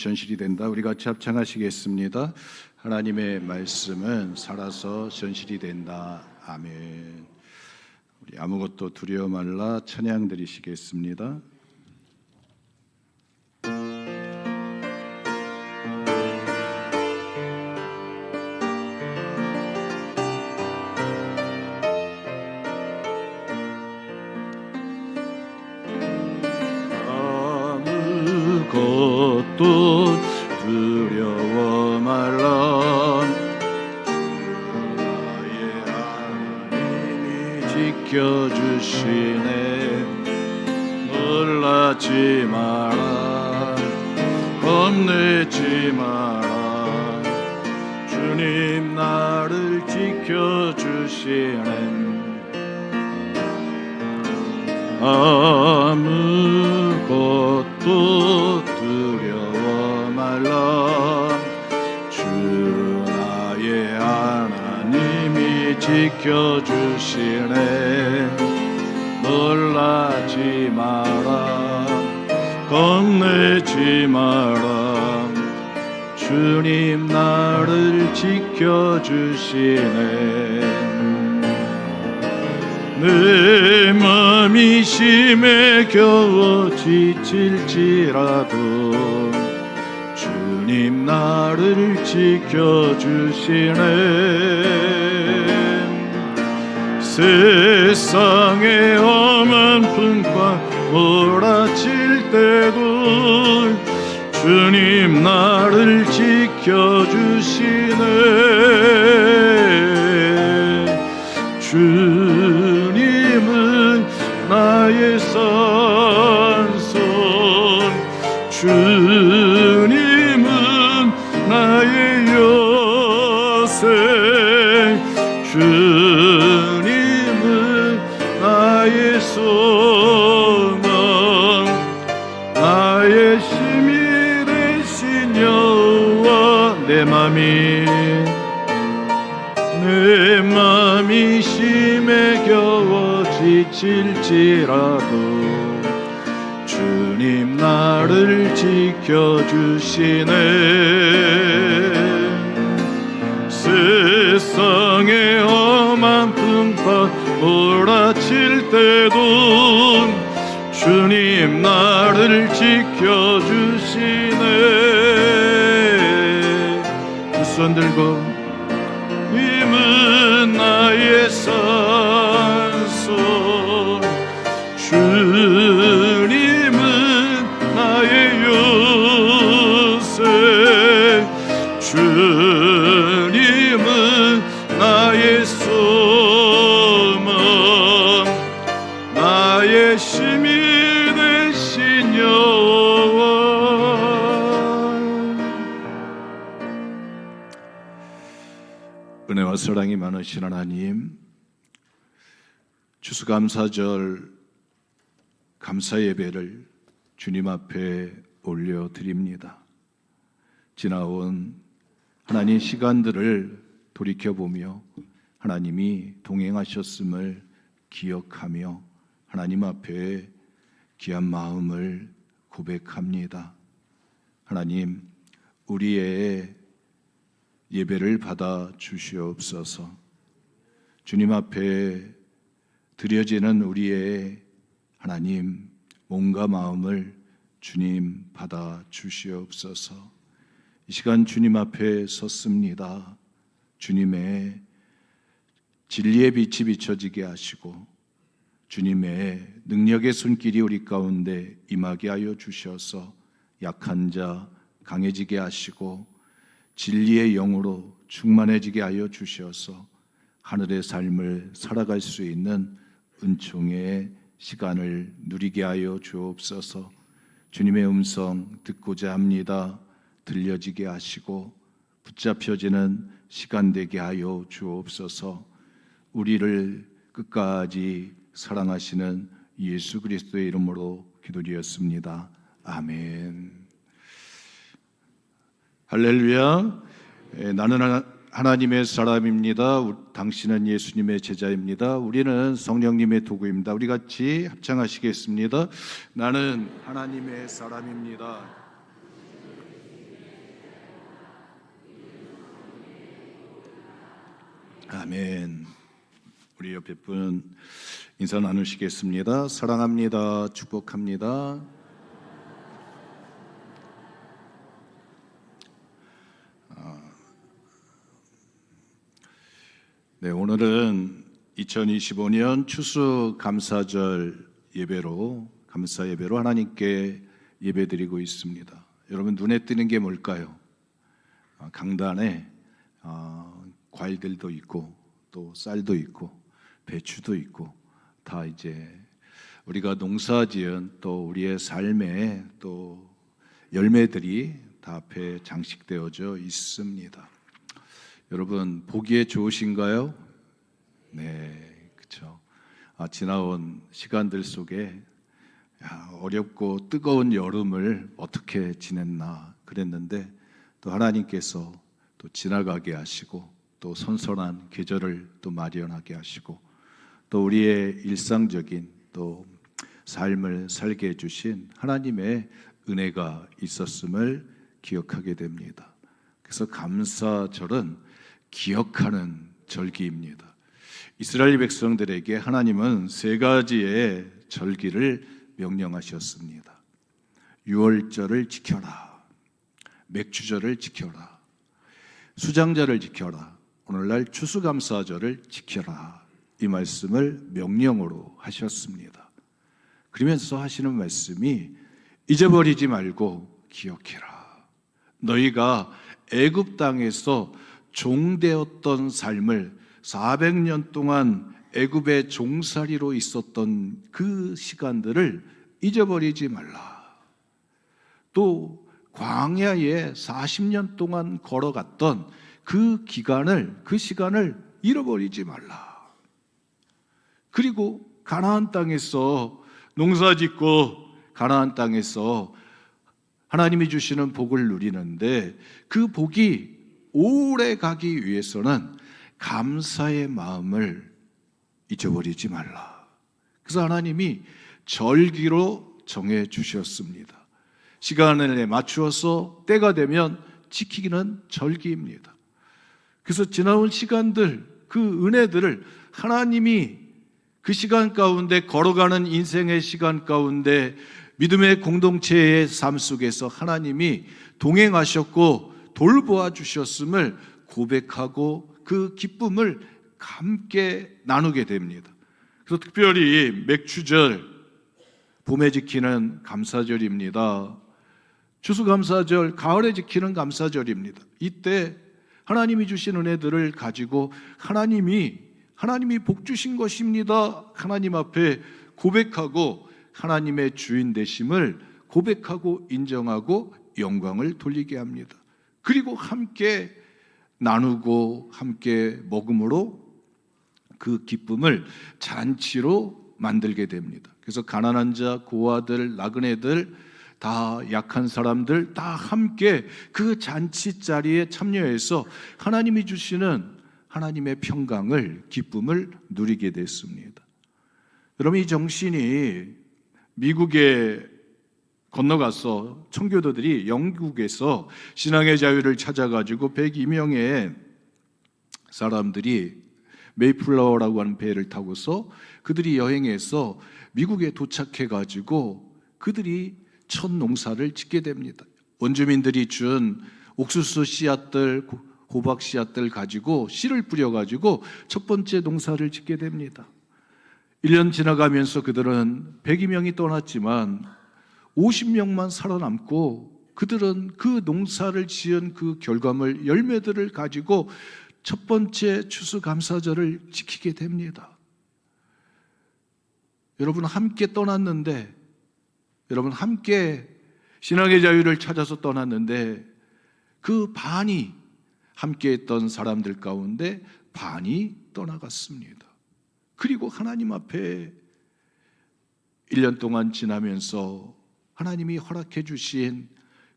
전실이 된다. 우리 같이 합창하시겠습니다. 하나님의 말씀은 살아서 전실이 된다. 아멘. 우리 아무것도 두려워 말라 찬양 드리시겠습니다. 아무것도 두려워 말라. 나의 하나님이 지켜주시네. 놀라지 마라, 겁내지 마라. 주님 나를 지켜주시네. 아무것도 두려워 말라. 주 나의 하나님이 지켜주시네. 놀라지 마라, 겁내지 마라. 주님 나를 지켜주시네. 내 맘이 심에 겨워 지칠지라도 주님 나를 지켜주시네. 세상의 험한 풍파 몰아칠 때도 주님 나를 지켜주시네. 주님은 나의 산성, 주님은 나의 여생, 주님은 나의 소망, 나의 힘이 되신 여호와. 내 맘이 심에 겨워 지칠지라도 주님 나를 지켜주시네. 세상의 험한 풍파 몰아칠 때도 주님 나를 지켜주시네. 두 손 들고 주님은 나의 산성, 주님은 나의 요새, 주님은 나의 소망, 나의 힘이 되신 여호와. 은혜와 사랑이 많으신 하나님, 추수감사절 감사 예배를 주님 앞에 올려드립니다. 지나온 하나님 시간들을 돌이켜보며 하나님이 동행하셨음을 기억하며 하나님 앞에 귀한 마음을 고백합니다. 하나님, 우리의 예배를 받아 주시옵소서. 주님 앞에 드려지는 우리의 하나님 몸과 마음을 주님 받아 주시옵소서. 이 시간 주님 앞에 섰습니다. 주님의 진리의 빛이 비춰지게 하시고 주님의 능력의 손길이 우리 가운데 임하게 하여 주셔서 약한 자 강해지게 하시고 진리의 영으로 충만해지게 하여 주셔서 하늘의 삶을 살아갈 수 있는 은총의 시간을 누리게 하여 주옵소서. 주님의 음성 듣고자 합니다. 들려지게 하시고 붙잡혀지는 시간 되게 하여 주옵소서. 우리를 끝까지 사랑하시는 예수 그리스도의 이름으로 기도드렸습니다. 아멘. 할렐루야. 나는 하나님의 사람입니다. 당신은 예수님의 제자입니다. 우리는 성령님의 도구입니다. 우리 같이 합창하시겠습니다. 나는 하나님의 사람입니다. 아멘. 우리 옆에 분 인사 나누시겠습니다. 사랑합니다. 축복합니다. 네, 오늘은 2025년 추수감사절 예배로 감사 예배로 하나님께 예배드리고 있습니다. 여러분 눈에 띄는 게 뭘까요? 강단에 과일들도 있고 또 쌀도 있고 배추도 있고 다 이제 우리가 농사지은 또 우리의 삶의 또 열매들이 다 앞에 장식되어져 있습니다. 여러분 보기에 좋으신가요? 네, 그렇죠. 지나온 시간들 속에 어렵고 뜨거운 여름을 어떻게 지냈나 그랬는데 또 하나님께서 또 지나가게 하시고 또 선선한 계절을 또 마련하게 하시고 또 우리의 일상적인 또 삶을 살게 해주신 하나님의 은혜가 있었음을 기억하게 됩니다. 그래서 감사절은 기억하는 절기입니다. 이스라엘 백성들에게 하나님은 세 가지의 절기를 명령하셨습니다. 유월절을 지켜라, 맥주절을 지켜라, 수장절을 지켜라, 오늘날 추수감사절을 지켜라. 이 말씀을 명령으로 하셨습니다. 그러면서 하시는 말씀이 잊어버리지 말고 기억해라. 너희가 애굽 땅에서 종되었던 삶을 400년 동안 애굽의 종살이로 있었던 그 시간들을 잊어버리지 말라. 또 광야에 40년 동안 걸어갔던 그 시간을 잃어버리지 말라. 그리고 가나안 땅에서 농사짓고 가나안 땅에서 하나님이 주시는 복을 누리는데 그 복이 오래 가기 위해서는 감사의 마음을 잊어버리지 말라. 그래서 하나님이 절기로 정해 주셨습니다. 시간을 맞추어서 때가 되면 지키기는 절기입니다. 그래서 지나온 시간들, 그 은혜들을 하나님이 그 시간 가운데 걸어가는 인생의 시간 가운데 믿음의 공동체의 삶 속에서 하나님이 동행하셨고 돌보아 주셨음을 고백하고 그 기쁨을 함께 나누게 됩니다. 그래서 특별히 맥주절, 봄에 지키는 감사절입니다. 추수감사절, 가을에 지키는 감사절입니다. 이때 하나님이 주신 은혜들을 가지고 하나님이 복 주신 것입니다. 하나님 앞에 고백하고 하나님의 주인 되심을 고백하고 인정하고 영광을 돌리게 합니다. 그리고 함께 나누고 함께 먹음으로 그 기쁨을 잔치로 만들게 됩니다. 그래서 가난한 자, 고아들, 나그네들, 다 약한 사람들 다 함께 그 잔치 자리에 참여해서 하나님이 주시는 하나님의 평강을, 기쁨을 누리게 됐습니다. 여러분, 이 정신이 미국에 건너가서 청교도들이 영국에서 신앙의 자유를 찾아가지고 102명의 사람들이 메이플라워라고 하는 배를 타고서 그들이 여행해서 미국에 도착해가지고 그들이 첫 농사를 짓게 됩니다. 원주민들이 준 옥수수 씨앗들, 호박 씨앗들 가지고 씨를 뿌려가지고 첫 번째 농사를 짓게 됩니다. 1년 지나가면서 그들은 102명이 떠났지만 50명만 살아남고 그들은 그 농사를 지은 그 결과물, 열매들을 가지고 첫 번째 추수감사절을 지키게 됩니다. 여러분 함께 떠났는데, 여러분 함께 신앙의 자유를 찾아서 떠났는데 그 반이 함께 했던 사람들 가운데 반이 떠나갔습니다. 그리고 하나님 앞에 1년 동안 지나면서 하나님이 허락해 주신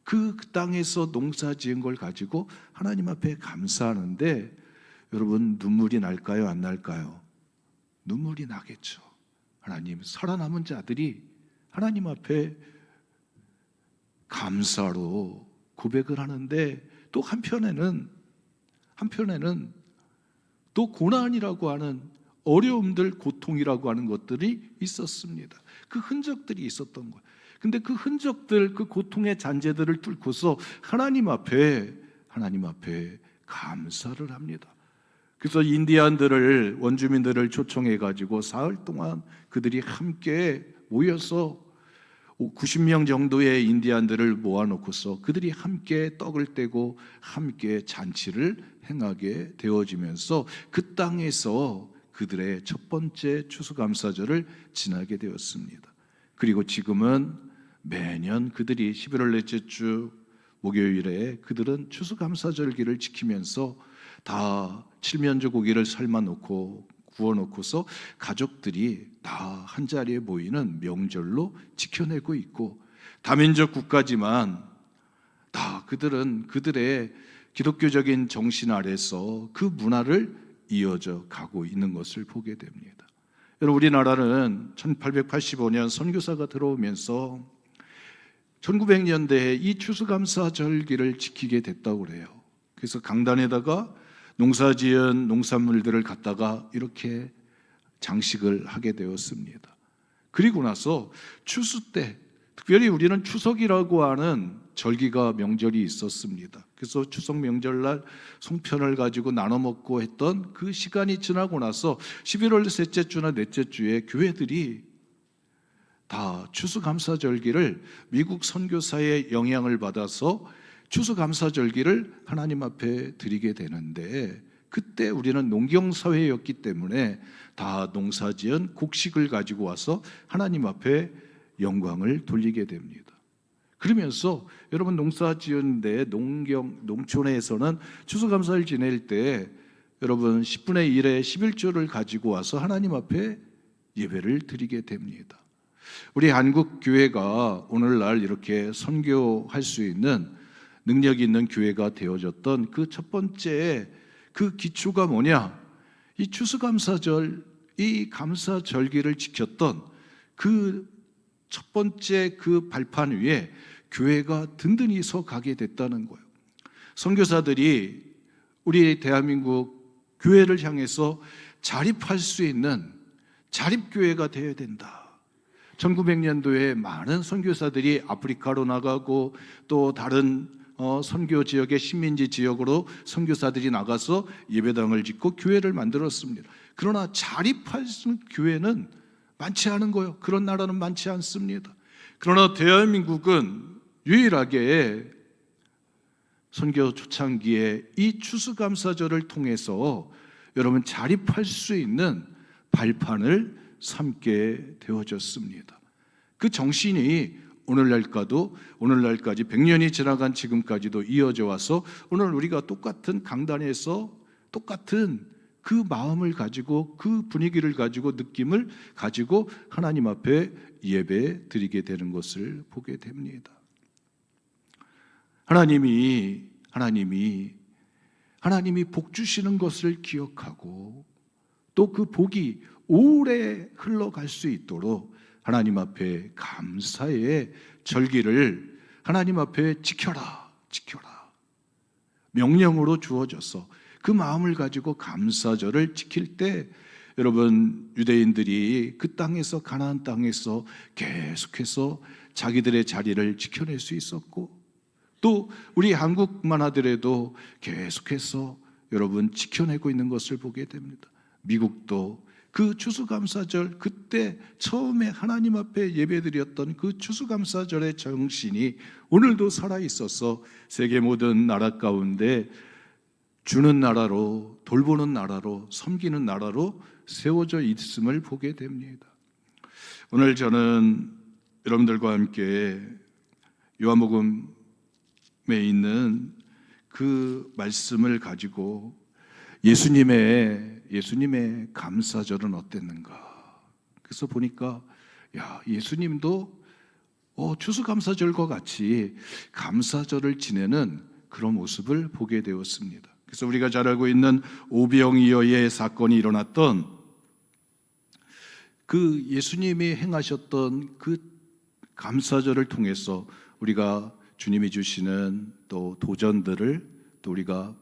그 땅에서 농사 지은 걸 가지고 하나님 앞에 감사하는데 여러분 눈물이 날까요? 안 날까요? 눈물이 나겠죠. 하나님, 살아남은 자들이 하나님 앞에 감사로 고백을 하는데 또 한편에는 또 고난이라고 하는 어려움들, 고통이라고 하는 것들이 있었습니다. 그 흔적들이 있었던 거예요. 근데 그 흔적들, 그 고통의 잔재들을 뚫고서 하나님 앞에 감사를 합니다. 그래서 인디안들을, 원주민들을 초청해 가지고 사흘 동안 그들이 함께 모여서 90명 정도의 인디안들을 모아놓고서 그들이 함께 떡을 떼고 함께 잔치를 행하게 되어지면서 그 땅에서 그들의 첫 번째 추수감사절을 지나게 되었습니다. 그리고 지금은 매년 그들이 11월 넷째 주 목요일에 그들은 추수감사절기를 지키면서 다 칠면조 고기를 삶아놓고 구워놓고서 가족들이 다 한자리에 모이는 명절로 지켜내고 있고, 다민족 국가지만 다 그들은 그들의 기독교적인 정신 아래서 그 문화를 이어져 가고 있는 것을 보게 됩니다. 여러분, 우리나라는 1885년 선교사가 들어오면서 1900년대에 이 추수감사절기를 지키게 됐다고 그래요. 그래서 강단에다가 농사지은 농산물들을 갖다가 이렇게 장식을 하게 되었습니다. 그리고 나서 추수 때, 특별히 우리는 추석이라고 하는 절기가 명절이 있었습니다. 그래서 추석 명절날 송편을 가지고 나눠 먹고 했던 그 시간이 지나고 나서 11월 셋째 주나 넷째 주에 교회들이 다 추수감사절기를 미국 선교사의 영향을 받아서 추수감사절기를 하나님 앞에 드리게 되는데, 그때 우리는 농경사회였기 때문에 다 농사지은 곡식을 가지고 와서 하나님 앞에 영광을 돌리게 됩니다. 그러면서 여러분, 농사지은데 농촌에서는 추수감사를 지낼 때 여러분 10분의 1의 11조를 가지고 와서 하나님 앞에 예배를 드리게 됩니다. 우리 한국 교회가 오늘날 이렇게 선교할 수 있는 능력이 있는 교회가 되어졌던 그 첫 번째 그 기초가 뭐냐? 이 추수감사절, 이 감사절기를 지켰던 그 첫 번째 그 발판 위에 교회가 든든히 서 가게 됐다는 거예요. 선교사들이 우리 대한민국 교회를 향해서 자립할 수 있는 자립교회가 되어야 된다. 1900년도에 많은 선교사들이 아프리카로 나가고 또 다른 선교 지역의 식민지 지역으로 선교사들이 나가서 예배당을 짓고 교회를 만들었습니다. 그러나 자립할 수 있는 교회는 많지 않은 거예요. 그런 나라는 많지 않습니다. 그러나 대한민국은 유일하게 선교 초창기에 이 추수감사절을 통해서 여러분 자립할 수 있는 발판을 삼게 되어졌습니다. 그 정신이 오늘날까지 100년이 지나간 지금까지도 이어져 와서 오늘 우리가 똑같은 강단에서 똑같은 그 마음을 가지고 그 분위기를 가지고 느낌을 가지고 하나님 앞에 예배 드리게 되는 것을 보게 됩니다. 하나님이 복 주시는 것을 기억하고 또 그 복이 오래 흘러갈 수 있도록 하나님 앞에 감사의 절기를 하나님 앞에 지켜라 명령으로 주어져서 그 마음을 가지고 감사절을 지킬 때 여러분, 유대인들이 그 땅에서, 가나안 땅에서 계속해서 자기들의 자리를 지켜낼 수 있었고, 또 우리 한국만 하더라도 계속해서 여러분 지켜내고 있는 것을 보게 됩니다. 미국도 그 추수감사절, 그때 처음에 하나님 앞에 예배드렸던 그 추수감사절의 정신이 오늘도 살아있어서 세계 모든 나라 가운데 주는 나라로, 돌보는 나라로, 섬기는 나라로 세워져 있음을 보게 됩니다. 오늘 저는 여러분들과 함께 요한복음에 있는 그 말씀을 가지고 예수님의 감사절은 어땠는가? 그래서 보니까 예수님도 추수감사절과 같이 감사절을 지내는 그런 모습을 보게 되었습니다. 그래서 우리가 잘 알고 있는 오병이어의 사건이 일어났던 그 예수님이 행하셨던 그 감사절을 통해서 우리가 주님이 주시는 또 도전들을 또 우리가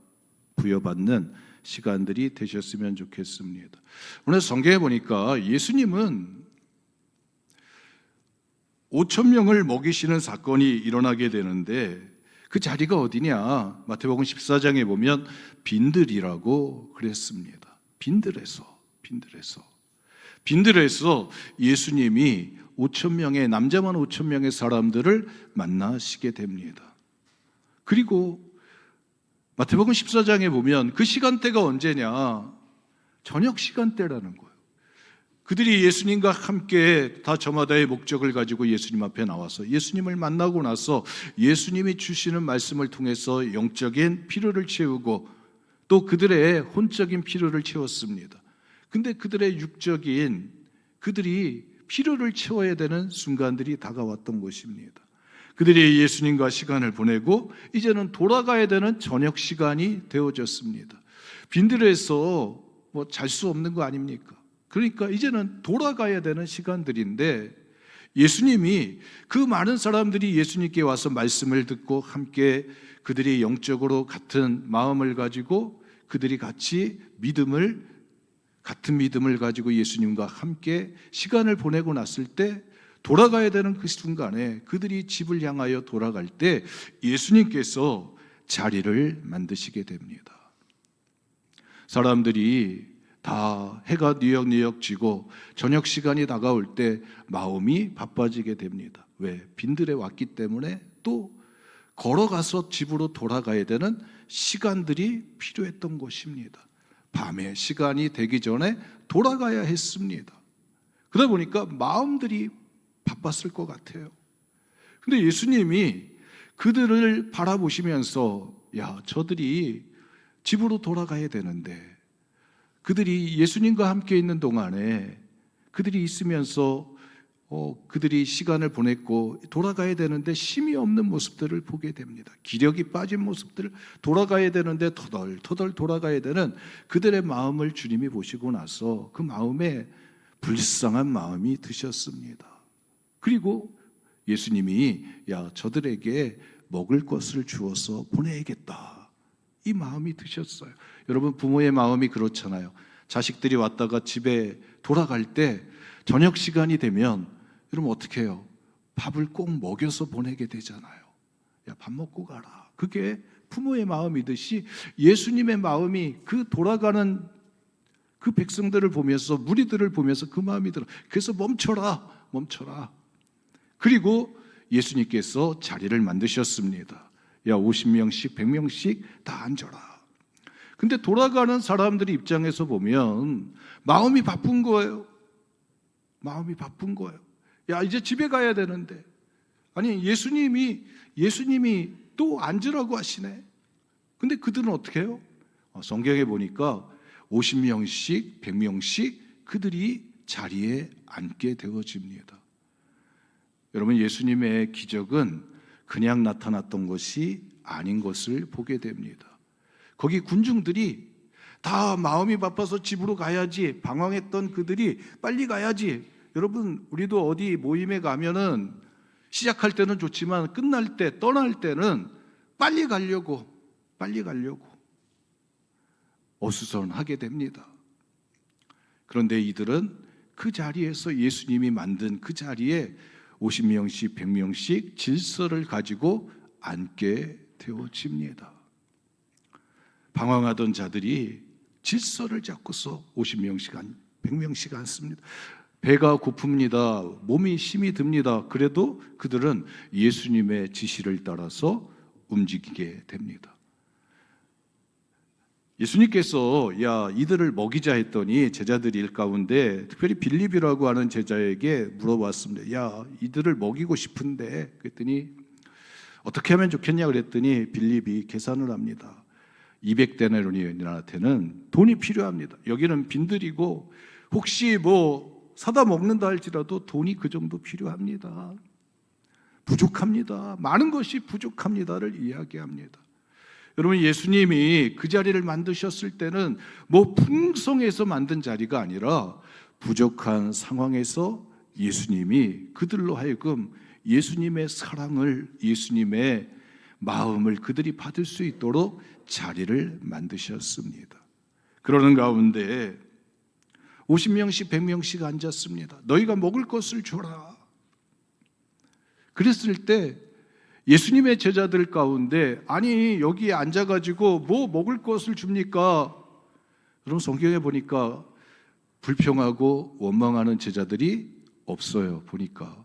부여받는 시간들이 되셨으면 좋겠습니다. 오늘 성경에 보니까 예수님은 5천 명을 먹이시는 사건이 일어나게 되는데 그 자리가 어디냐? 마태복음 14장에 보면 빈들이라고 그랬습니다. 빈들에서 예수님이 5천 명의 남자만 5천 명의 사람들을 만나시게 됩니다. 그리고 마태복음 14장에 보면 그 시간대가 언제냐? 저녁 시간대라는 거예요. 그들이 예수님과 함께 다 저마다의 목적을 가지고 예수님 앞에 나와서 예수님을 만나고 나서 예수님이 주시는 말씀을 통해서 영적인 필요를 채우고 또 그들의 혼적인 필요를 채웠습니다. 근데 그들의 육적인 그들이 필요를 채워야 되는 순간들이 다가왔던 것입니다. 그들이 예수님과 시간을 보내고 이제는 돌아가야 되는 저녁 시간이 되어졌습니다. 빈들에서 뭐 잘 수 없는 거 아닙니까? 그러니까 이제는 돌아가야 되는 시간들인데 예수님이 그 많은 사람들이 예수님께 와서 말씀을 듣고 함께 그들이 영적으로 같은 마음을 가지고 그들이 같은 믿음을 가지고 예수님과 함께 시간을 보내고 났을 때 돌아가야 되는 그 순간에 그들이 집을 향하여 돌아갈 때 예수님께서 자리를 만드시게 됩니다. 사람들이 다 해가 뉘역뉘역 지고 저녁 시간이 다가올 때 마음이 바빠지게 됩니다. 왜? 빈들에 왔기 때문에 또 걸어가서 집으로 돌아가야 되는 시간들이 필요했던 것입니다. 밤에 시간이 되기 전에 돌아가야 했습니다. 그러다 보니까 마음들이 바빴을 것 같아요. 근데 예수님이 그들을 바라보시면서 저들이 집으로 돌아가야 되는데 그들이 예수님과 함께 있는 동안에 그들이 있으면서 그들이 시간을 보냈고 돌아가야 되는데 힘이 없는 모습들을 보게 됩니다. 기력이 빠진 모습들을 돌아가야 되는데 터덜 돌아가야 되는 그들의 마음을 주님이 보시고 나서 그 마음에 불쌍한 마음이 드셨습니다. 그리고 예수님이 저들에게 먹을 것을 주어서 보내야겠다 이 마음이 드셨어요. 여러분 부모의 마음이 그렇잖아요. 자식들이 왔다가 집에 돌아갈 때 저녁 시간이 되면 여러분 어떻게 해요? 밥을 꼭 먹여서 보내게 되잖아요. 밥 먹고 가라. 그게 부모의 마음이듯이 예수님의 마음이 그 돌아가는 그 백성들을 보면서 무리들을 보면서 그 마음이 들어. 그래서 멈춰라. 그리고 예수님께서 자리를 만드셨습니다. 50명씩 100명씩 다 앉아라. 근데 돌아가는 사람들의 입장에서 보면 마음이 바쁜 거예요. 이제 집에 가야 되는데 아니 예수님이 또 앉으라고 하시네. 근데 그들은 어떻게 해요? 성경에 보니까 50명씩 100명씩 그들이 자리에 앉게 되어집니다. 여러분 예수님의 기적은 그냥 나타났던 것이 아닌 것을 보게 됩니다. 거기 군중들이 다 마음이 바빠서 집으로 가야지 방황했던 그들이 빨리 가야지. 여러분 우리도 어디 모임에 가면은 시작할 때는 좋지만 끝날 때 떠날 때는 빨리 가려고 어수선하게 됩니다. 그런데 이들은 그 자리에서 예수님이 만든 그 자리에 50명씩 100명씩 질서를 가지고 앉게 되어집니다. 방황하던 자들이 질서를 잡고서 50명씩 100명씩 앉습니다. 배가 고픕니다. 몸이 힘이 듭니다. 그래도 그들은 예수님의 지시를 따라서 움직이게 됩니다. 예수님께서 이들을 먹이자 했더니 제자들이 일 가운데 특별히 빌립이라고 하는 제자에게 물어봤습니다. 이들을 먹이고 싶은데 그랬더니 어떻게 하면 좋겠냐 그랬더니 빌립이 계산을 합니다. 200데나리온한테는 돈이 필요합니다. 여기는 빈들이고 혹시 사다 먹는다 할지라도 돈이 그 정도 필요합니다. 부족합니다. 많은 것이 부족합니다를 이야기합니다. 여러분 예수님이 그 자리를 만드셨을 때는 풍성해서 만든 자리가 아니라 부족한 상황에서 예수님이 그들로 하여금 예수님의 사랑을 예수님의 마음을 그들이 받을 수 있도록 자리를 만드셨습니다. 그러는 가운데 50명씩 100명씩 앉았습니다. 너희가 먹을 것을 줘라. 그랬을 때 예수님의 제자들 가운데 아니 여기에 앉아가지고 뭐 먹을 것을 줍니까? 여러분 성경에 보니까 불평하고 원망하는 제자들이 없어요. 보니까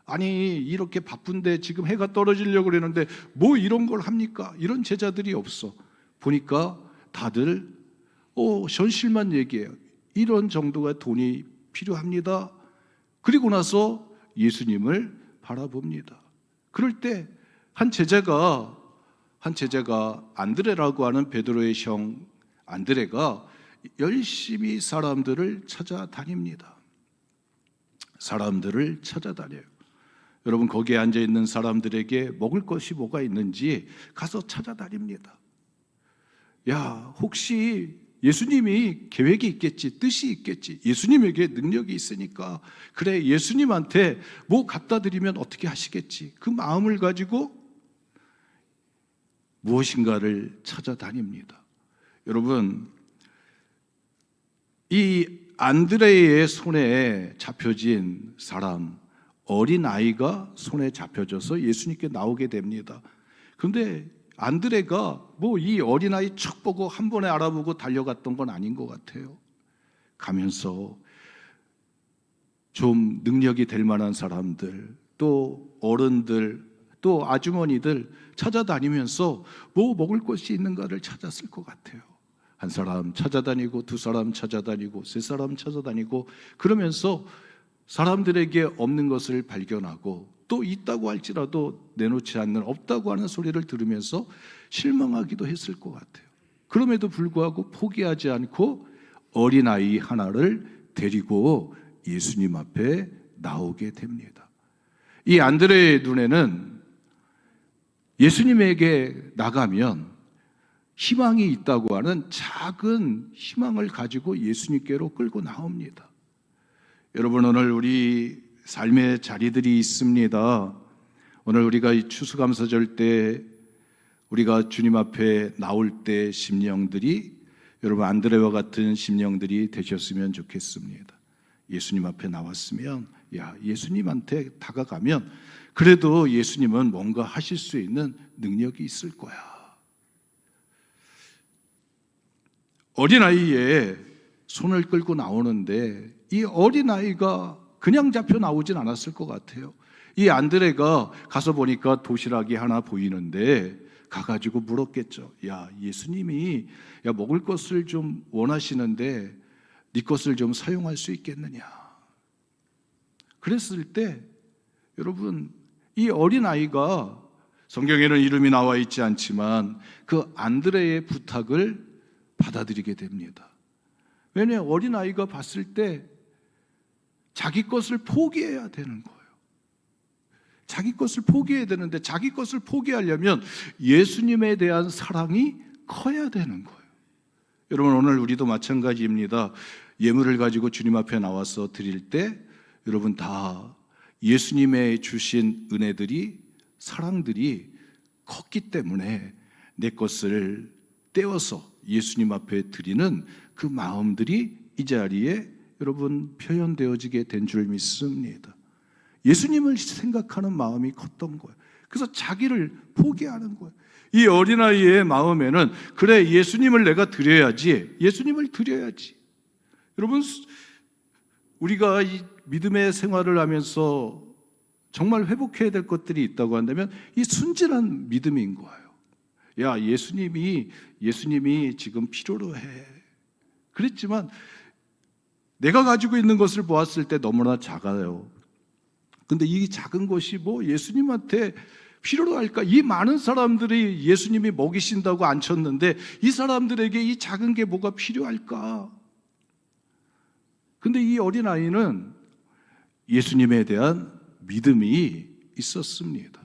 아니 이렇게 바쁜데 지금 해가 떨어지려고 그러는데 뭐 이런 걸 합니까? 이런 제자들이 없어. 보니까 다들 현실만 얘기해요. 이런 정도가 돈이 필요합니다. 그리고 나서 예수님을 바라봅니다. 그럴 때 한 제자가 안드레라고 하는 베드로의 형 안드레가 열심히 사람들을 찾아다닙니다. 사람들을 찾아다녀요. 여러분 거기에 앉아있는 사람들에게 먹을 것이 뭐가 있는지 가서 찾아다닙니다. 야, 혹시 예수님이 계획이 있겠지, 뜻이 있겠지. 예수님에게 능력이 있으니까 그래 예수님한테 뭐 갖다 드리면 어떻게 하시겠지. 그 마음을 가지고 무엇인가를 찾아다닙니다. 여러분 이 안드레의 손에 잡혀진 사람, 어린아이가 손에 잡혀져서 예수님께 나오게 됩니다. 그런데 안드레가 뭐 이 어린아이 척 보고 한 번에 알아보고 달려갔던 건 아닌 것 같아요. 가면서 좀 능력이 될 만한 사람들, 또 어른들, 또 아주머니들 찾아다니면서 뭐 먹을 것이 있는가를 찾았을 것 같아요. 한 사람 찾아다니고 두 사람 찾아다니고 세 사람 찾아다니고 그러면서 사람들에게 없는 것을 발견하고 또 있다고 할지라도 내놓지 않는 없다고 하는 소리를 들으면서 실망하기도 했을 것 같아요. 그럼에도 불구하고 포기하지 않고 어린아이 하나를 데리고 예수님 앞에 나오게 됩니다. 이 안드레의 눈에는 예수님에게 나가면 희망이 있다고 하는 작은 희망을 가지고 예수님께로 끌고 나옵니다. 여러분 오늘 우리 삶의 자리들이 있습니다. 오늘 우리가 이 추수감사절 때 우리가 주님 앞에 나올 때 심령들이 여러분 안드레와 같은 심령들이 되셨으면 좋겠습니다. 예수님 앞에 나왔으면 예수님한테 다가가면 그래도 예수님은 뭔가 하실 수 있는 능력이 있을 거야. 어린아이의 손을 끌고 나오는데 이 어린아이가 그냥 잡혀 나오진 않았을 것 같아요. 이 안드레가 가서 보니까 도시락이 하나 보이는데 가가지고 물었겠죠. 예수님이 먹을 것을 좀 원하시는데 네 것을 좀 사용할 수 있겠느냐. 그랬을 때 여러분 이 어린아이가 성경에는 이름이 나와 있지 않지만 그 안드레의 부탁을 받아들이게 됩니다. 왜냐하면 어린아이가 봤을 때 자기 것을 포기해야 되는 거예요. 자기 것을 포기해야 되는데 자기 것을 포기하려면 예수님에 대한 사랑이 커야 되는 거예요. 여러분 오늘 우리도 마찬가지입니다. 예물을 가지고 주님 앞에 나와서 드릴 때 여러분 다 예수님의 주신 은혜들이 사랑들이 컸기 때문에 내 것을 떼어서 예수님 앞에 드리는 그 마음들이 이 자리에 여러분 표현되어지게 된 줄 믿습니다. 예수님을 생각하는 마음이 컸던 거예요. 그래서 자기를 포기하는 거예요. 이 어린아이의 마음에는 그래 예수님을 내가 드려야지. 예수님을 드려야지. 여러분 우리가 이 믿음의 생활을 하면서 정말 회복해야 될 것들이 있다고 한다면 이 순진한 믿음인 거예요. 예수님이 지금 필요로 해. 그랬지만 내가 가지고 있는 것을 보았을 때 너무나 작아요. 근데 이 작은 것이 뭐 예수님한테 필요로 할까? 이 많은 사람들이 예수님이 먹이신다고 앉혔는데 이 사람들에게 이 작은 게 뭐가 필요할까? 근데 이 어린아이는 예수님에 대한 믿음이 있었습니다.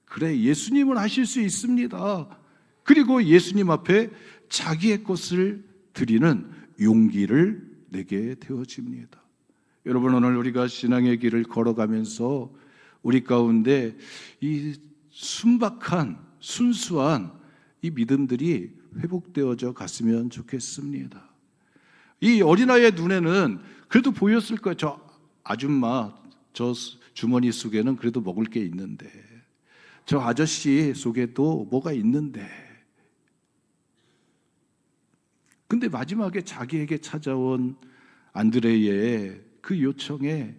그래, 예수님은 하실 수 있습니다. 그리고 예수님 앞에 자기의 것을 드리는 용기를 내게 되어집니다. 여러분 오늘 우리가 신앙의 길을 걸어가면서 우리 가운데 이 순박한 순수한 이 믿음들이 회복되어져 갔으면 좋겠습니다. 이 어린아이의 눈에는 그래도 보였을 거예요. 저 아줌마, 저 주머니 속에는 그래도 먹을 게 있는데, 저 아저씨 속에도 뭐가 있는데. 근데 마지막에 자기에게 찾아온 안드레의 그 요청에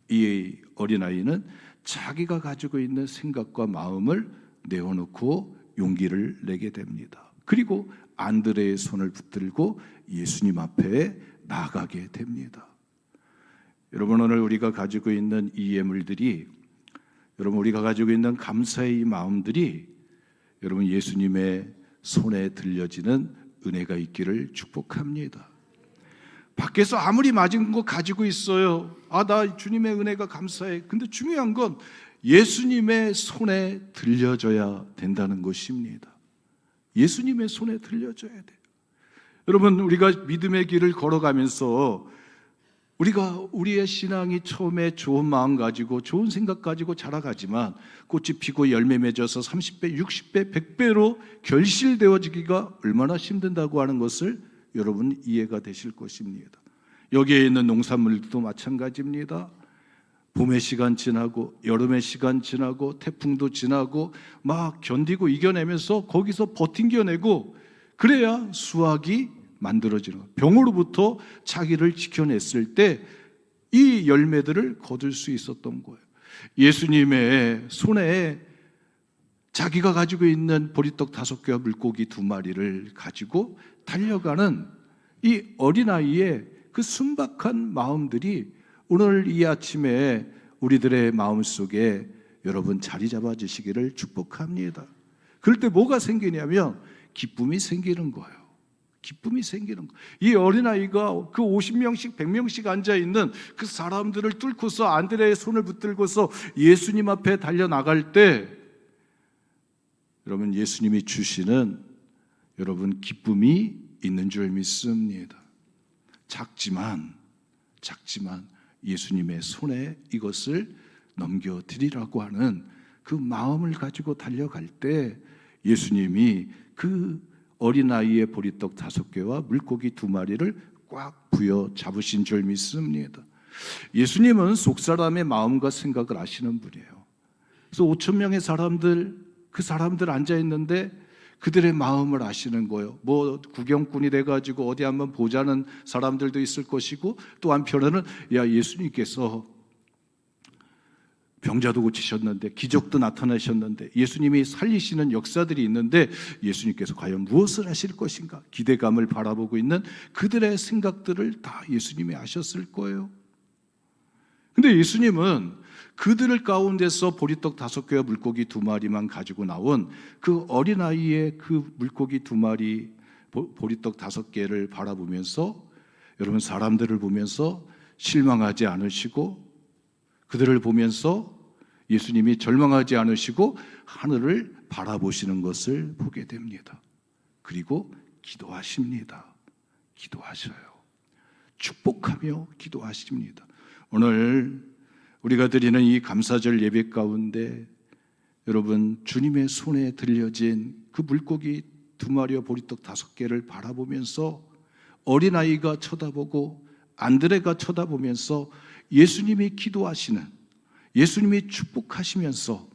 이 어린아이는 자기가 가지고 있는 생각과 마음을 내어놓고 용기를 내게 됩니다. 그리고 안드레의 손을 붙들고 예수님 앞에 나가게 됩니다. 여러분, 오늘 우리가 가지고 있는 이 예물들이, 여러분 우리가 가지고 있는 감사의 이 마음들이 여러분 예수님의 손에 들려지는 은혜가 있기를 축복합니다. 밖에서 아무리 맞은 거 가지고 있어요. 나 주님의 은혜가 감사해. 근데 중요한 건 예수님의 손에 들려져야 된다는 것입니다. 예수님의 손에 들려져야 돼요. 여러분, 우리가 믿음의 길을 걸어가면서 우리가 우리의 신앙이 처음에 좋은 마음 가지고 좋은 생각 가지고 자라가지만 꽃이 피고 열매 맺어서 30배, 60배, 100배로 결실되어지기가 얼마나 힘든다고 하는 것을 여러분 이해가 되실 것입니다. 여기에 있는 농산물도 마찬가지입니다. 봄의 시간 지나고 여름의 시간 지나고 태풍도 지나고 막 견디고 이겨내면서 거기서 버팅겨내고 그래야 수확이 만들어지는 거예요. 병으로부터 자기를 지켜냈을 때 이 열매들을 거둘 수 있었던 거예요. 예수님의 손에 자기가 가지고 있는 보리떡 5개와 물고기 2마리를 가지고 달려가는 이 어린아이의 그 순박한 마음들이 오늘 이 아침에 우리들의 마음속에 여러분 자리 잡아주시기를 축복합니다. 그럴 때 뭐가 생기냐면 기쁨이 생기는 거예요. 기쁨이 생기는 거예요. 이 어린아이가 그 50명씩 100명씩 앉아있는 그 사람들을 뚫고서 안드레의 손을 붙들고서 예수님 앞에 달려나갈 때 여러분 예수님이 주시는 여러분 기쁨이 있는 줄 믿습니다. 작지만 예수님의 손에 이것을 넘겨드리라고 하는 그 마음을 가지고 달려갈 때 예수님이 그 어린아이의 보리떡 5개와 물고기 2마리를 꽉 부여 잡으신 줄 믿습니다. 예수님은 속사람의 마음과 생각을 아시는 분이에요. 그래서 5,000명의 사람들, 그 사람들 앉아있는데 그들의 마음을 아시는 거예요. 뭐 구경꾼이 돼가지고 어디 한번 보자는 사람들도 있을 것이고, 또 한편으로는 예수님께서 병자도 고치셨는데 기적도 나타나셨는데 예수님이 살리시는 역사들이 있는데 예수님께서 과연 무엇을 하실 것인가 기대감을 바라보고 있는 그들의 생각들을 다 예수님이 아셨을 거예요. 근데 예수님은 그들 가운데서 보리떡 5개와 물고기 2마리만 가지고 나온 그 어린아이의 그 물고기 2마리 보리떡 5개를 바라보면서 여러분 사람들을 보면서 실망하지 않으시고 그들을 보면서 예수님이 절망하지 않으시고 하늘을 바라보시는 것을 보게 됩니다. 그리고 기도하십니다. 기도하셔요. 축복하며 기도하십니다. 오늘 우리가 드리는 이 감사절 예배 가운데 여러분 주님의 손에 들려진 그 물고기 2마리와 보리떡 5개를 바라보면서 어린아이가 쳐다보고 안드레가 쳐다보면서 예수님이 기도하시는, 예수님이 축복하시면서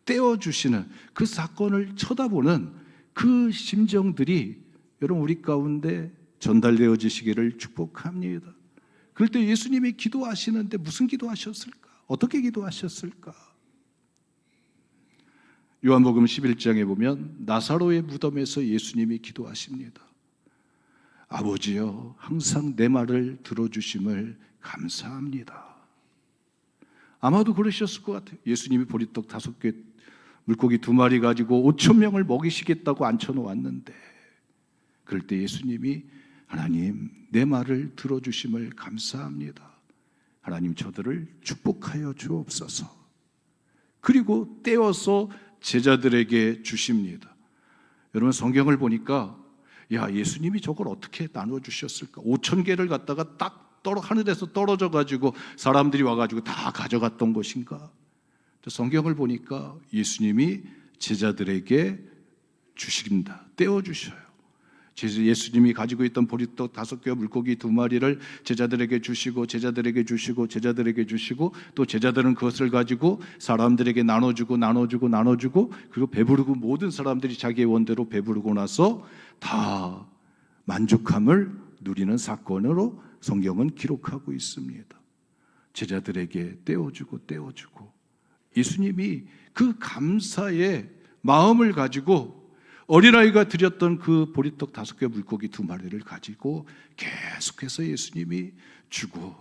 떼어주시는 그 사건을 쳐다보는 그 심정들이 여러분 우리 가운데 전달되어지시기를 축복합니다. 그럴 때 예수님이 기도하시는데 무슨 기도하셨을까? 어떻게 기도하셨을까? 요한복음 11장에 보면 나사로의 무덤에서 예수님이 기도하십니다. 아버지여, 항상 내 말을 들어주심을 감사합니다. 아마도 그러셨을 것 같아요. 예수님이 보리떡 5개, 물고기 2마리 가지고 5,000명을 먹이시겠다고 앉혀놓았는데 그럴 때 예수님이 하나님, 내 말을 들어주심을 감사합니다. 하나님, 저들을 축복하여 주옵소서. 그리고 떼어서 제자들에게 주십니다. 여러분 성경을 보니까 예수님이 저걸 어떻게 나눠주셨을까? 5,000개를 갖다가 딱 하늘에서 떨어져 가지고 사람들이 와가지고 다 가져갔던 것인가? 성경을 보니까 예수님이 제자들에게 주십니다. 떼어주셔요. 예수님이 가지고 있던 보리떡 5개와 물고기 2마리를 제자들에게 주시고 또 제자들은 그것을 가지고 사람들에게 나눠주고 그리고 배부르고 모든 사람들이 자기의 원대로 배부르고 나서 다 만족함을 누리는 사건으로 성경은 기록하고 있습니다. 제자들에게 떼어주고 예수님이 그 감사의 마음을 가지고 어린아이가 드렸던 그 보리떡 5개 물고기 2마리를 가지고 계속해서 예수님이 주고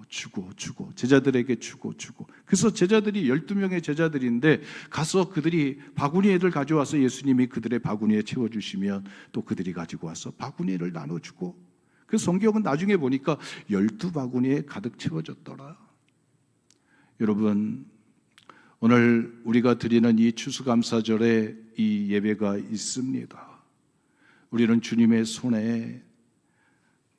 제자들에게 주고 그래서 제자들이 12명의 제자들인데 가서 그들이 바구니에들 가져와서 예수님이 그들의 바구니에 채워주시면 또 그들이 가지고 와서 바구니를 나눠주고 그 성경은 나중에 보니까 12바구니에 가득 채워졌더라. 여러분, 오늘 우리가 드리는 이 추수감사절에 이 예배가 있습니다. 우리는 주님의 손에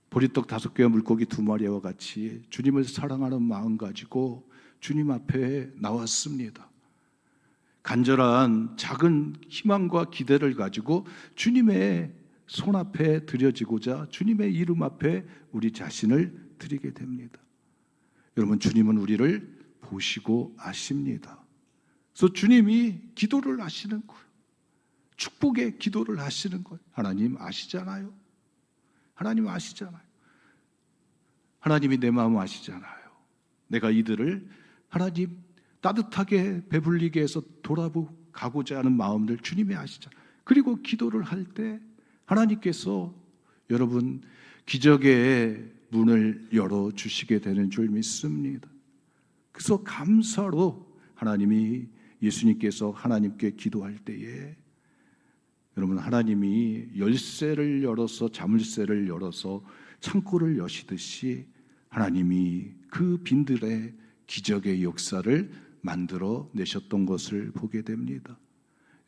보리떡 5개와 물고기 2마리와 같이 주님을 사랑하는 마음 가지고 주님 앞에 나왔습니다. 간절한 작은 희망과 기대를 가지고 주님의 손 앞에 드려지고자 주님의 이름 앞에 우리 자신을 드리게 됩니다. 여러분, 주님은 우리를 보시고 아십니다. 그래서 주님이 기도를 하시는 거예요. 축복의 기도를 하시는 거예요. 하나님 아시잖아요. 하나님이 내 마음 아시잖아요. 내가 이들을 하나님 따뜻하게 배불리게 해서 돌아가고자 하는 마음들 주님이 아시잖아요. 그리고 기도를 할 때 하나님께서 여러분 기적의 문을 열어주시게 되는 줄 믿습니다. 그래서 감사로 하나님이 예수님께서 하나님께 기도할 때에 여러분 하나님이 열쇠를 열어서 자물쇠를 열어서 창고를 여시듯이 하나님이 그 빈들에 기적의 역사를 만들어 내셨던 것을 보게 됩니다.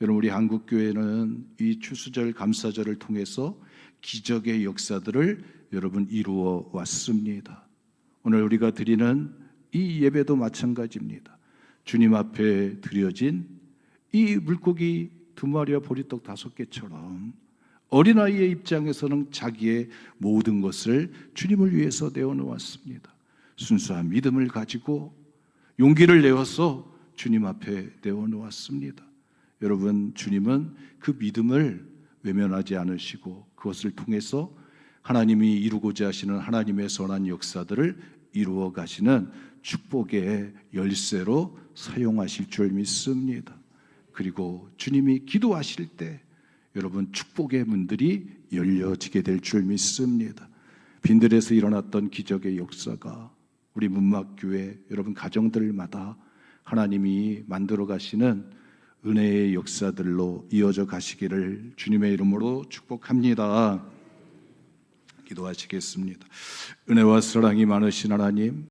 여러분 우리 한국교회는 이 추수절 감사절을 통해서 기적의 역사들을 여러분 이루어 왔습니다. 오늘 우리가 드리는 이 예배도 마찬가지입니다. 주님 앞에 드려진 이 물고기 2마리와 보리떡 5개처럼 어린아이의 입장에서는 자기의 모든 것을 주님을 위해서 내어놓았습니다. 순수한 믿음을 가지고 용기를 내어서 주님 앞에 내어놓았습니다. 여러분, 주님은 그 믿음을 외면하지 않으시고 그것을 통해서 하나님이 이루고자 하시는 하나님의 선한 역사들을 이루어 가시는 축복의 열쇠로 사용하실 줄 믿습니다. 그리고 주님이 기도하실 때 여러분 축복의 문들이 열려지게 될 줄 믿습니다. 빈들에서 일어났던 기적의 역사가 우리 문막교회 여러분 가정들마다 하나님이 만들어 가시는 은혜의 역사들로 이어져 가시기를 주님의 이름으로 축복합니다. 기도하시겠습니다. 은혜와 사랑이 많으신 하나님,